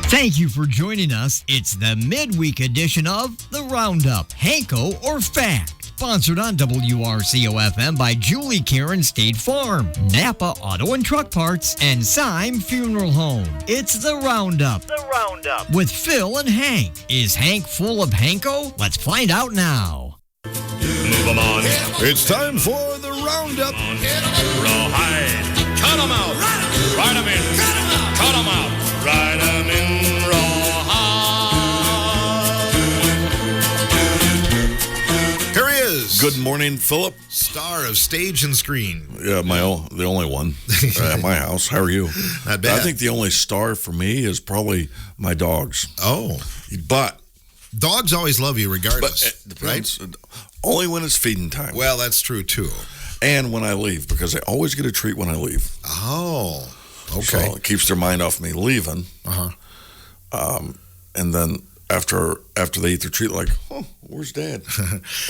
Thank you for joining us. It's the midweek edition of The Roundup, Hanko or Fact. Sponsored on WRCO-FM by Julie Karen State Farm, Napa Auto and Truck Parts, and Syme Funeral Home. It's The Roundup. The Roundup. With Phil and Hank. Is Hank full of Hanko? Let's find out now. Move 'em on. It's time for The Roundup. Rawhide. Cut 'em out. Ride 'em in. Cut 'em out. Ride 'em in rawhide. Here he is. Good morning, Philip. Star of stage and screen. Yeah, the only one at my house. How are you? Not bad. I think the only star for me is probably my dogs. Oh. But Dogs always love you regardless. it depends. Right? Only when it's feeding time. Well, that's true, too. And when I leave, because I always get a treat when I leave. Oh. Okay. So it keeps their mind off me leaving. Uh-huh. And then after they eat their treat, like, oh, where's Dad?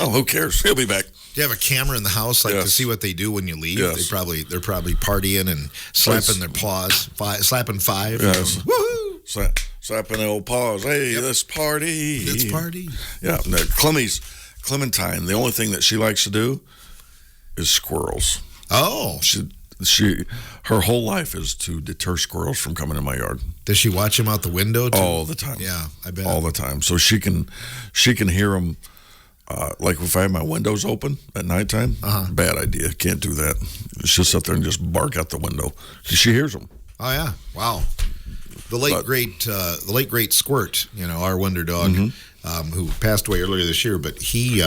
Oh, who cares? He'll be back. Do you have a camera in the house, to Yes. see what they do when you leave? Yes. They're probably partying and slapping their paws, slapping five. Yes. Woohoo! Slapping the old paws. Hey, let's party. Let's party. Yeah. No, Clementine, the only thing that she likes to do is squirrels. Oh. Her whole life is to deter squirrels from coming in my yard. Does she watch them out the window, too? All the time. Yeah, I bet. All the time. So she can hear them. Like if I have my windows open at nighttime, bad idea. Can't do that. She'll sit there and just bark out the window. She hears them. Oh, yeah. Wow. The late great Squirt, our wonder dog, who passed away earlier this year, but he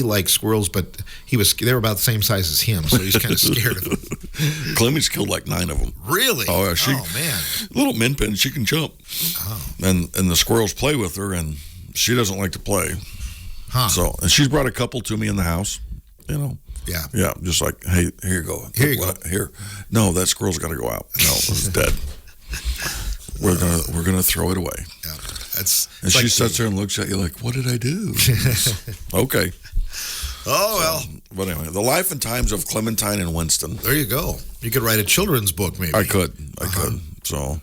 liked squirrels, but they were about the same size as him, so he's kind of scared of them. Clemmy's killed like 9 of them. Really? Oh, yeah. Oh, man. Little min pin, she can jump. Oh. And the squirrels play with her, and she doesn't like to play. Huh. So, and she's brought a couple to me in the house, Yeah. Yeah, just like, hey, here you go. Here you go. Here. No, that squirrel's got to go out. No, it's dead. We're gonna throw it away. Yeah. And she sits there and looks at you like, what did I do? Okay. Oh, well. But anyway, the life and times of Clementine and Winston. There you go. You could write a children's book, maybe. I could. So,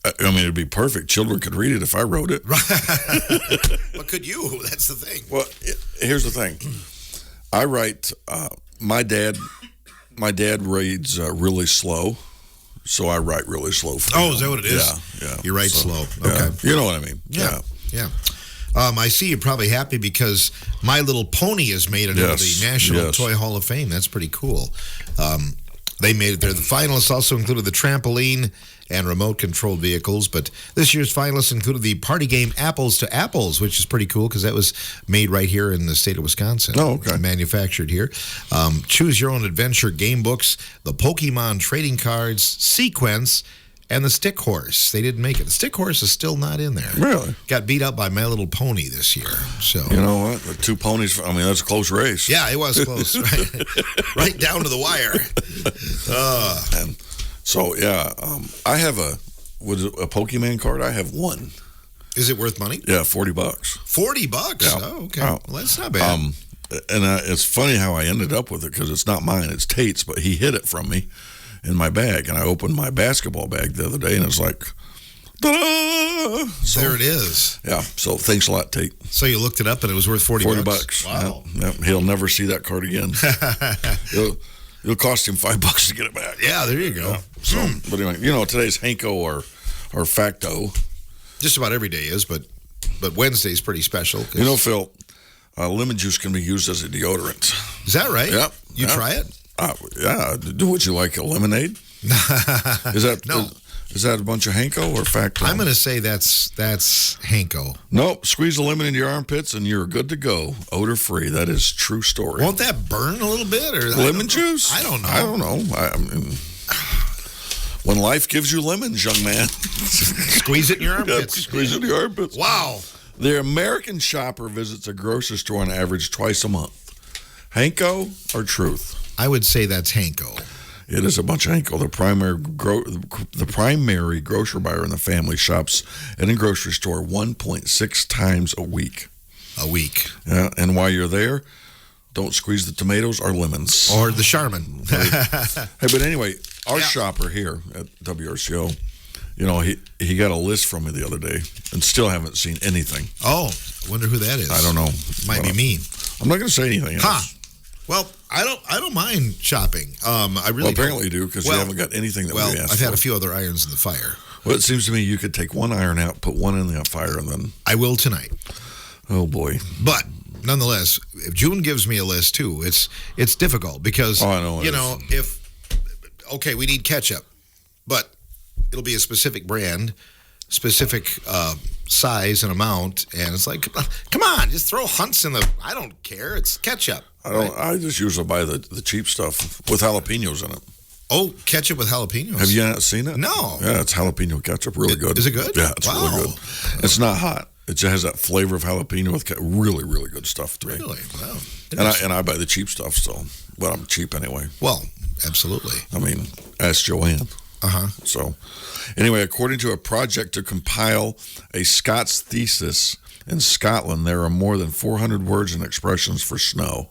I mean, it'd be perfect. Children could read it if I wrote it. But could you? That's the thing. Well, here's the thing. I write, my dad reads really slow, so I write really slow for him. Is that what it is? Yeah. You write slow. Yeah. Okay. You know what I mean? Yeah. I see you're probably happy because My Little Pony is made into the National Toy Hall of Fame. That's pretty cool. They made it there. The finalists also included the trampoline and remote-controlled vehicles, but this year's finalists included the party game Apples to Apples, which is pretty cool because that was made right here in the state of Wisconsin. Oh, okay. Manufactured here. Choose Your Own Adventure game books, the Pokemon trading cards, Sequence, and the Stick Horse. They didn't make it. The Stick Horse is still not in there. Really? Got beat up by My Little Pony this year. So You know what? The 2 ponies, I mean, that's a close race. yeah, it was close. Right down to the wire. And so, I have a Pokemon card. I have one. Is it worth money? Yeah, $40. $40? Yeah. Oh, okay. Oh. Well, that's not bad. And it's funny how I ended up with it because it's not mine. It's Tate's, but he hid it from me in my bag. And I opened my basketball bag the other day, and it's like, ta-da! So, there it is. Yeah. So thanks a lot, Tate. So you looked it up, and it was worth $40. $40. Wow. Yep. He'll never see that card again. It'll cost him $5 to get it back. Yeah, there you go. Yeah. So, but anyway, today's Hanko or Facto. Just about every day is, but Wednesday's pretty special. Phil, lemon juice can be used as a deodorant. Is that right? Yep. You try it? Yeah. Would you like a lemonade? Is that No. Is that a bunch of Hanko or Facto? I'm going to say that's Hanko. Nope. Squeeze a lemon into your armpits and you're good to go. Odor free. That is true story. Won't that burn a little bit? Or lemon juice? I don't know. I don't know. I mean, when life gives you lemons, young man. Squeeze it in your armpits. Yep, squeeze it in your armpits. Wow. The American shopper visits a grocery store on average twice a month. Hanko or Truth? I would say that's Hanko. It is a bunch of Hanko. The primary grocery buyer in the family shops at a grocery store 1.6 times a week. Yeah, and while you're there, don't squeeze the tomatoes or lemons. Or the Charmin. Hey, but anyway, our shopper here at WRCO he got a list from me the other day and still haven't seen anything. Oh, wonder who that is. I don't know. Might be me. I'm not going to say anything else. Huh. Well, I don't mind shopping. I really apparently you do because you haven't got anything that we asked I've had for. a few other irons in the fire. Well, it seems to me you could take one iron out, put one in the fire, and then... I will tonight. Oh, boy. But nonetheless, if June gives me a list, too, it's difficult because, I know we need ketchup, but it'll be a specific brand, specific size and amount, and it's like, come on, just throw Hunt's in the... I don't care. It's ketchup. I just usually buy the cheap stuff with jalapenos in it. Oh, ketchup with jalapenos. Have you not seen it? No. Yeah, it's jalapeno ketchup. Really good. Is it good? Yeah, it's really good. It's not hot. It just has that flavor of jalapeno with really, really good stuff to me. Really? Wow. And I buy the cheap stuff, but I'm cheap anyway. Well, absolutely. I mean, ask Joanne. Uh-huh. So, anyway, according to a project to compile a Scots thesis in Scotland, there are more than 400 words and expressions for snow.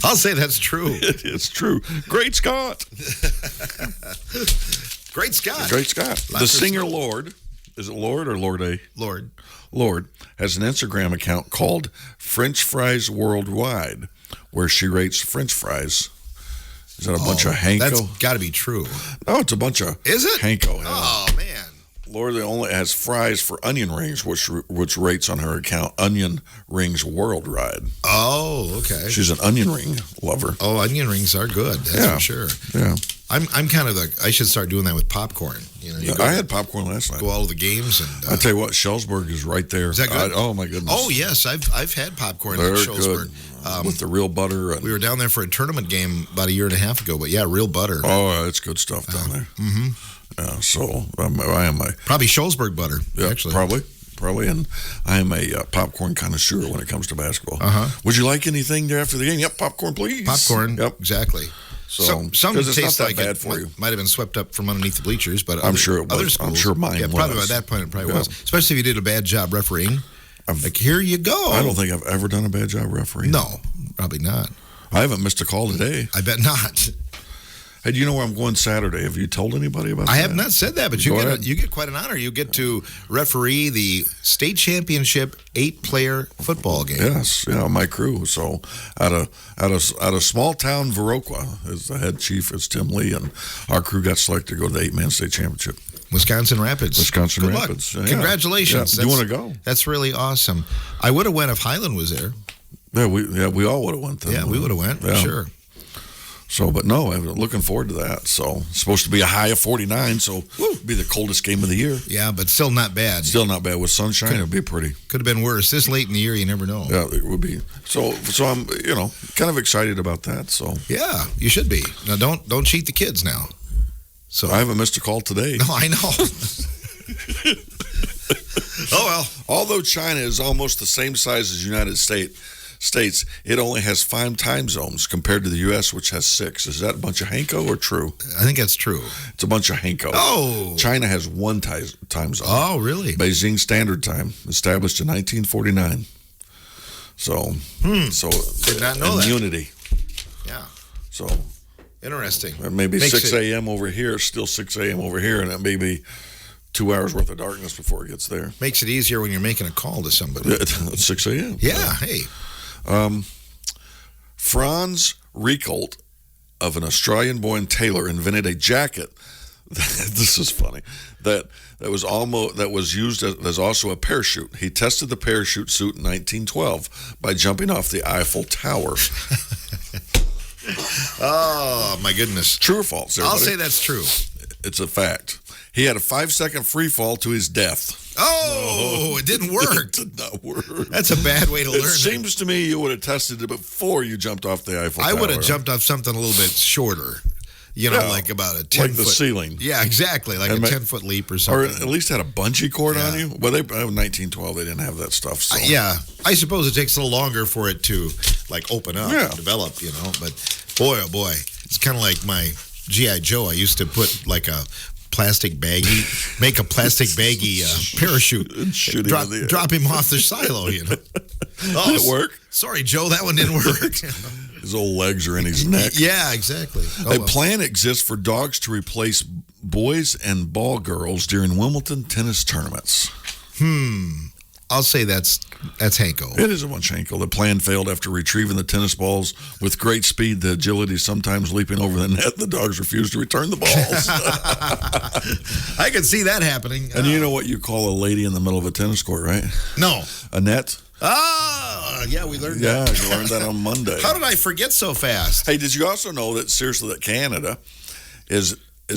I'll say that's true. It is true. Great Scott. Great Scott. Great Scott. The singer Lord, is it Lord or Lord A? Lord. Lord has an Instagram account called French Fries Worldwide, where she rates French fries. Is that a bunch of Hanko? That's got to be true. No, it's a bunch of Is it? Hanko. Yeah. Oh, man. Lord only has fries for onion rings, which rates on her account Onion Rings Worldwide. Oh, okay. She's an onion ring lover. Oh, onion rings are good. That's for sure. Yeah. I'm kind of I should start doing that with popcorn. I had popcorn last night. Go all to the games and. I tell you what, Schellsburg is right there. Is that good? Oh my goodness. Oh yes, I've had popcorn at Schellsburg. With the real butter. And, we were down there for a tournament game about a year and a half ago, but yeah, real butter. Oh, it's good stuff down there. Mm-hmm. Yeah, so I am probably Schellsburg butter. Yeah, actually, probably, and I am a popcorn connoisseur when it comes to basketball. Would you like anything there after the game? Yep, popcorn, please. Popcorn. Yep, exactly. So some it's taste not like bad it for you. Might have been swept up from underneath the bleachers, but I'm sure it was. Other schools, I'm sure mine was. Probably by that point it probably was. Especially if you did a bad job refereeing. Like, here you go. I don't think I've ever done a bad job refereeing. No, probably not. I haven't missed a call today. I bet not. Hey, do you know where I'm going Saturday? Have you told anybody about that? I have not said that, but you get quite an honor. You get to referee the state championship 8-player football game. Yes, my crew. So out of small town Viroqua, as the head chief is Tim Lee, and our crew got selected to go to the 8-man state championship. Wisconsin Rapids. Good Rapids. Luck. Congratulations. Yeah. Do you want to go? That's really awesome. I would have went if Highland was there. Yeah, we all would have went. Yeah, we would have went. Yeah. Sure. So, but no, I'm looking forward to that. So, it's supposed to be a high of 49, so it'll be the coldest game of the year. Yeah, but still not bad. Still not bad. With sunshine, it'll be pretty. Could have been worse. This late in the year, you never know. Yeah, it would be. So I'm, kind of excited about that. So yeah, you should be. Now, don't cheat the kids now. So I haven't missed a call today. No, I know. Oh, well. Although China is almost the same size as the United States, it only has 5 time zones compared to the U.S., which has 6. Is that a bunch of Hanko or true? I think that's true. It's a bunch of Hanko. Oh. China has 1 time zone. Oh, really? Beijing Standard Time, established in 1949. So did not know that. Immunity. Yeah. So interesting. Maybe 6 a.m. over here, still 6 a.m. over here, and it may be 2 hours worth of darkness before it gets there. Makes it easier when you're making a call to somebody. At 6 a.m. Yeah, hey. Franz Ricolt of an Australian-born tailor invented a jacket. This is funny. That was used as also a parachute. He tested the parachute suit in 1912 by jumping off the Eiffel Tower. Oh my goodness! True or false? Everybody? I'll say that's true. It's a fact. He had a 5-second free fall to his death. Oh, it didn't work. It did not work. That's a bad way to learn. It seems to me you would have tested it before you jumped off the Eiffel Tower. I would have jumped off something a little bit shorter. Like about a 10-foot. Like the ceiling. Yeah, exactly. Like a 10-foot leap or something. Or at least had a bungee cord on you. Well, in 1912, they didn't have that stuff. So. Yeah. I suppose it takes a little longer for it to, open up and develop, But boy, oh boy. It's kind of like my G.I. Joe. I used to put make a plastic baggie parachute, drop him off the silo, Oh, did it work? Sorry, Joe, that one didn't work. His old legs are in his neck. Yeah, exactly. A plan exists for dogs to replace boys and ball girls during Wimbledon tennis tournaments? I'll say that's Hanko. It is a bunch Hanko. The plan failed after retrieving the tennis balls with great speed, the agility, sometimes leaping over the net. The dogs refused to return the balls. I can see that happening. And you know what you call a lady in the middle of a tennis court, right? No. A net. Yeah, we learned that. Yeah, you learned that on Monday. How did I forget so fast? Hey, did you also know that, seriously, that Canada is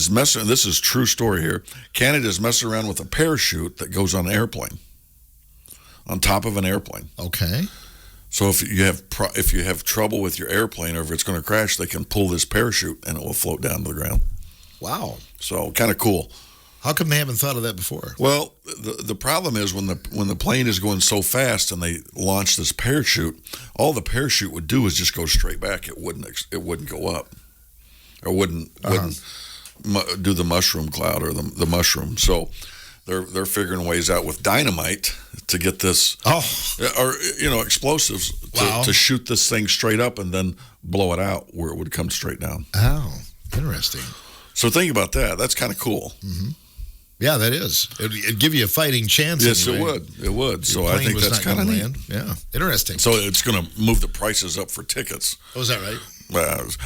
messing, this is true story here, Canada is messing around with a parachute that goes on an airplane, on top of an airplane. Okay. So if you have trouble with your airplane or if it's going to crash, they can pull this parachute and it will float down to the ground. Wow. So kind of cool. How come they haven't thought of that before? Well, the problem is when the plane is going so fast and they launch this parachute, all the parachute would do is just go straight back. It wouldn't go up, or wouldn't do the mushroom cloud or the mushroom. So they're figuring ways out with dynamite to get this, or explosives to shoot this thing straight up and then blow it out where it would come straight down. Oh, interesting. So think about that. That's kind of cool. Mm-hmm. Yeah, that is. It'd give you a fighting chance. Yes, anyway. It would. So I think that's kind of neat. Yeah, interesting. So it's going to move the prices up for tickets. Oh, is that right?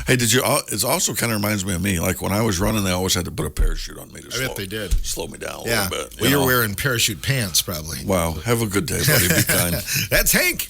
Hey, it also kind of reminds me of me. Like when I was running, they always had to put a parachute on me to slow me down a little bit. Well, you're wearing parachute pants, probably. Wow. Have a good day, buddy. Be kind. That's Hank.